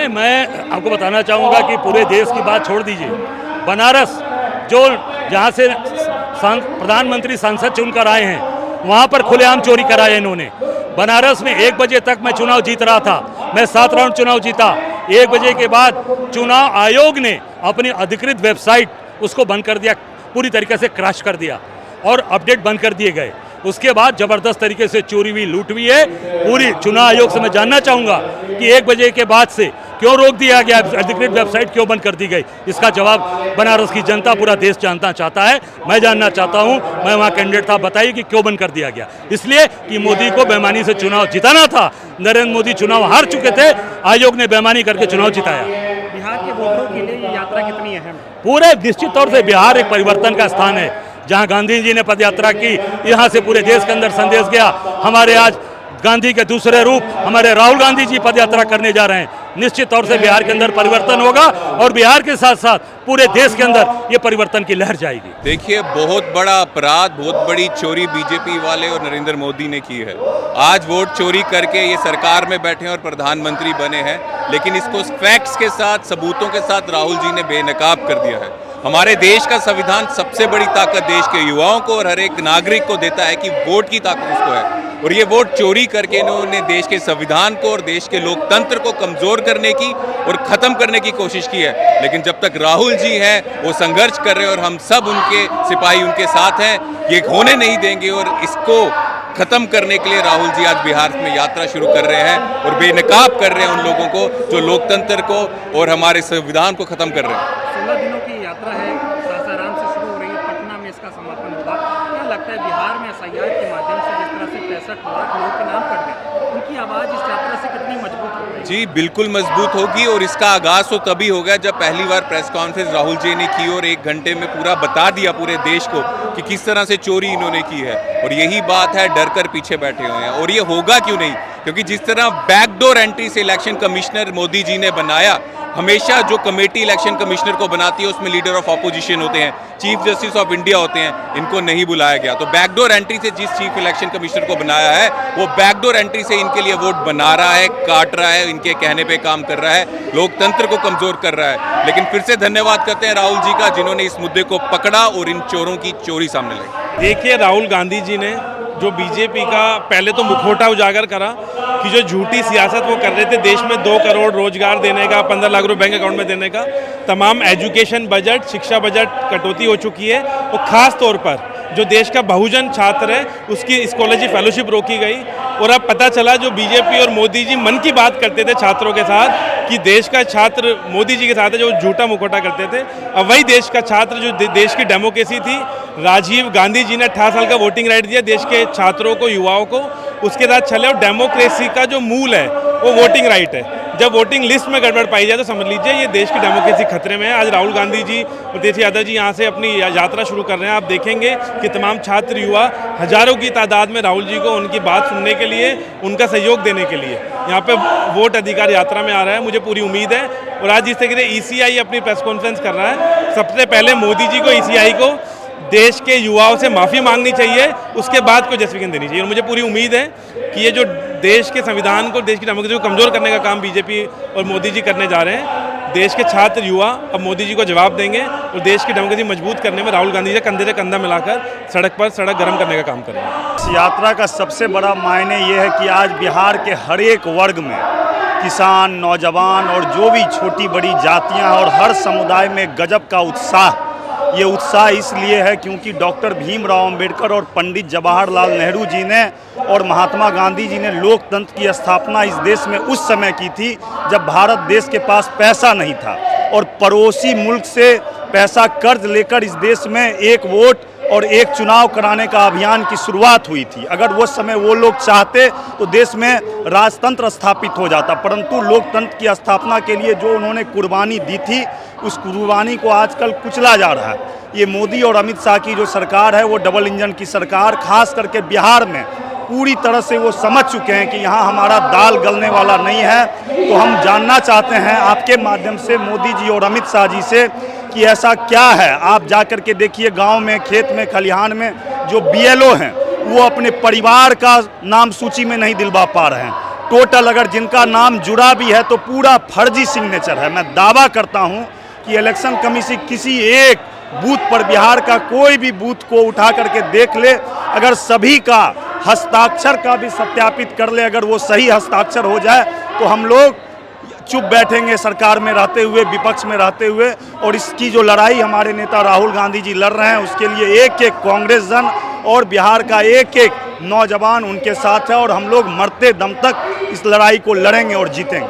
मैं आपको बताना चाहूँगा कि पूरे देश की बात छोड़ दीजिए, बनारस जो जहाँ से प्रधानमंत्री संसद चुनकर आए हैं वहाँ पर खुलेआम चोरी कराया इन्होंने। बनारस में 1 बजे तक मैं चुनाव जीत रहा था, मैं 7 राउंड चुनाव जीता। 1 बजे के बाद चुनाव आयोग ने अपनी अधिकृत वेबसाइट उसको बंद कर दिया, पूरी तरीके से क्रैश कर दिया और अपडेट बंद कर दिए गए। उसके बाद ज़बरदस्त तरीके से चोरी हुई, लूट हुई है। पूरी चुनाव आयोग से मैं जानना चाहूँगा कि 1 बजे के बाद से क्यों रोक दिया गया, अधिकृत वेबसाइट क्यों बंद कर दी गई। इसका जवाब बनारस की जनता, पूरा देश जानना चाहता है। मैं जानना चाहता हूँ, मैं वहाँ कैंडिडेट था, बताइए कि क्यों बंद कर दिया गया। इसलिए कि मोदी को बेईमानी से चुनाव जिताना था। नरेंद्र मोदी चुनाव हार चुके थे, आयोग ने बेईमानी करके चुनाव जिताया। बिहार के वोटरों के लिए ये यात्रा कितनी अहम है? पूरे निश्चित तौर से बिहार एक परिवर्तन का स्थान है। जहां गांधी जी ने पदयात्रा की, यहां से पूरे देश के अंदर संदेश गया। हमारे आज गांधी के दूसरे रूप हमारे राहुल गांधी जी पदयात्रा करने जा रहे हैं। निश्चित तौर से बिहार के अंदर परिवर्तन होगा और बिहार के साथ साथ पूरे देश के अंदर ये परिवर्तन की लहर जाएगी। देखिए, बहुत बड़ा अपराध, बहुत बड़ी चोरी बीजेपी वाले और नरेंद्र मोदी ने की है। आज वोट चोरी करके ये सरकार में बैठे और प्रधानमंत्री बने हैं, लेकिन इसको फैक्ट्स के साथ, सबूतों के साथ राहुल जी ने बेनकाब कर दिया है। हमारे देश का संविधान सबसे बड़ी ताकत देश के युवाओं को और हर एक नागरिक को देता है कि वोट की ताकत उसको है, और ये वोट चोरी करके इन्होंने देश के संविधान को और देश के लोकतंत्र को कमजोर करने की और खत्म करने की कोशिश की है। लेकिन जब तक राहुल जी हैं वो संघर्ष कर रहे हैं और हम सब उनके सिपाही उनके साथ हैं, ये होने नहीं देंगे। और इसको खत्म करने के लिए राहुल जी आज बिहार में यात्रा शुरू कर रहे हैं और बेनकाब कर रहे हैं उन लोगों को जो लोकतंत्र को और हमारे संविधान को खत्म कर रहे हैं। 16 दिनों की यात्रा है, सासाराम से शुरू हो रही है, पटना में इसका समापन होगा। क्या लगता है बिहार में एसआईआर के माध्यम से जिस तरह से 65 लाख लोगों के नाम कट गए, उनकी आवाज़ इस यात्रा से कितनी मजबूत होगी? जी बिल्कुल मजबूत होगी, और इसका आगाज तो तभी होगा जब पहली बार प्रेस कॉन्फ्रेंस राहुल जी ने की और 1 घंटे में पूरा बता दिया पूरे देश को कि किस तरह से चोरी इन्होंने की है। और यही बात है, डर कर पीछे बैठे हुए हैं। और ये होगा क्यों नहीं, क्योंकि जिस तरह बैकडोर एंट्री से इलेक्शन कमिश्नर मोदी जी ने बनाया, हमेशा जो कमेटी इलेक्शन कमिश्नर को बनाती है उसमें लीडर ऑफ ऑपोजिशन होते हैं, चीफ जस्टिस ऑफ इंडिया होते हैं, इनको नहीं बुलाया गया। तो बैकडोर एंट्री से जिस चीफ इलेक्शन कमिश्नर को बनाया है, वो बैकडोर एंट्री से इनके लिए वोट बना रहा है, काट रहा है, इनके कहने पे काम कर रहा है, लोकतंत्र को कमजोर कर रहा है। लेकिन फिर से धन्यवाद करते हैं राहुल जी का, जिन्होंने इस मुद्दे को पकड़ा और इन चोरों की चोरी सामने लाई। देखिए, राहुल गांधी जी ने जो बीजेपी का पहले तो मुखौटा उजागर करा कि जो झूठी सियासत वो कर रहे थे, देश में 2 करोड़ रोजगार देने का, 15 लाख रुपए बैंक अकाउंट में देने का, तमाम एजुकेशन बजट, शिक्षा बजट कटौती हो चुकी है। और ख़ास तौर पर जो देश का बहुजन छात्र है उसकी स्कॉलरशिप फेलोशिप रोकी गई। और अब पता चला जो बीजेपी और मोदी जी मन की बात करते थे छात्रों के साथ कि देश का छात्र मोदी जी के साथ है, जो झूठा मुखौटा करते थे, अब वही देश का छात्र जो देश की डेमोक्रेसी थी, राजीव गांधी जी ने 18 साल का वोटिंग राइट दिया देश के छात्रों को, युवाओं को, उसके साथ चले। और डेमोक्रेसी का जो मूल है वो वोटिंग राइट है। जब वोटिंग लिस्ट में गड़बड़ पाई जाए तो समझ लीजिए ये देश की डेमोक्रेसी खतरे में है। आज राहुल गांधी जी और तेजस्वी यादव जी यहाँ से अपनी यात्रा शुरू कर रहे हैं। आप देखेंगे कि तमाम छात्र, युवा हजारों की तादाद में राहुल जी को उनकी बात सुनने के लिए, उनका सहयोग देने के लिए यहाँ पे वोट अधिकार यात्रा में आ रहा है। मुझे पूरी उम्मीद है। और आज जिस तरीके से ECI अपनी प्रेस कॉन्फ्रेंस कर रहा है, सबसे पहले मोदी जी को, ECI को देश के युवाओं से माफ़ी मांगनी चाहिए, उसके बाद कोई जस्टिफिकेशन देनी चाहिए। और मुझे पूरी उम्मीद है कि ये जो देश के संविधान को, देश की डेमोक्रेसी को कमज़ोर करने का काम बीजेपी और मोदी जी करने जा रहे हैं, देश के छात्र, युवा अब मोदी जी को जवाब देंगे और देश की डेमोक्रेसी मजबूत करने में राहुल गांधी जी कंधे से कंधा मिलाकर सड़क गर्म करने का काम करेंगे। इस यात्रा का सबसे बड़ा मायने ये है कि आज बिहार के हर एक वर्ग में, किसान, नौजवान और जो भी छोटी बड़ी जातियाँ और हर समुदाय में गजब का उत्साह। ये उत्साह इसलिए है क्योंकि डॉक्टर भीमराव अंबेडकर और पंडित जवाहरलाल नेहरू जी ने और महात्मा गांधी जी ने लोकतंत्र की स्थापना इस देश में उस समय की थी जब भारत देश के पास पैसा नहीं था और पड़ोसी मुल्क से पैसा कर्ज लेकर इस देश में एक वोट और एक चुनाव कराने का अभियान की शुरुआत हुई थी। अगर वो समय वो लोग चाहते तो देश में राजतंत्र स्थापित हो जाता, परंतु लोकतंत्र की स्थापना के लिए जो उन्होंने कुर्बानी दी थी, उस कुर्बानी को आजकल कुचला जा रहा है। ये मोदी और अमित शाह की जो सरकार है वो डबल इंजन की सरकार, खास करके बिहार में पूरी तरह से वो समझ चुके हैं कि यहाँ हमारा दाल गलने वाला नहीं है। तो हम जानना चाहते हैं आपके माध्यम से मोदी जी और अमित शाह जी से कि ऐसा क्या है। आप जा कर के देखिए गांव में, खेत में, खलिहान में जो BLO हैं वो अपने परिवार का नाम सूची में नहीं दिलवा पा रहे हैं। टोटल अगर जिनका नाम जुड़ा भी है तो पूरा फर्जी सिग्नेचर है। मैं दावा करता हूं कि इलेक्शन कमीशन किसी एक बूथ पर, बिहार का कोई भी बूथ को उठा करके देख ले, अगर सभी का हस्ताक्षर का भी सत्यापित कर ले, अगर वो सही हस्ताक्षर हो जाए तो हम लोग चुप बैठेंगे सरकार में रहते हुए, विपक्ष में रहते हुए। और इसकी जो लड़ाई हमारे नेता राहुल गांधी जी लड़ रहे हैं, उसके लिए एक एक कांग्रेस जन और बिहार का एक एक नौजवान उनके साथ है, और हम लोग मरते दम तक इस लड़ाई को लड़ेंगे और जीतेंगे।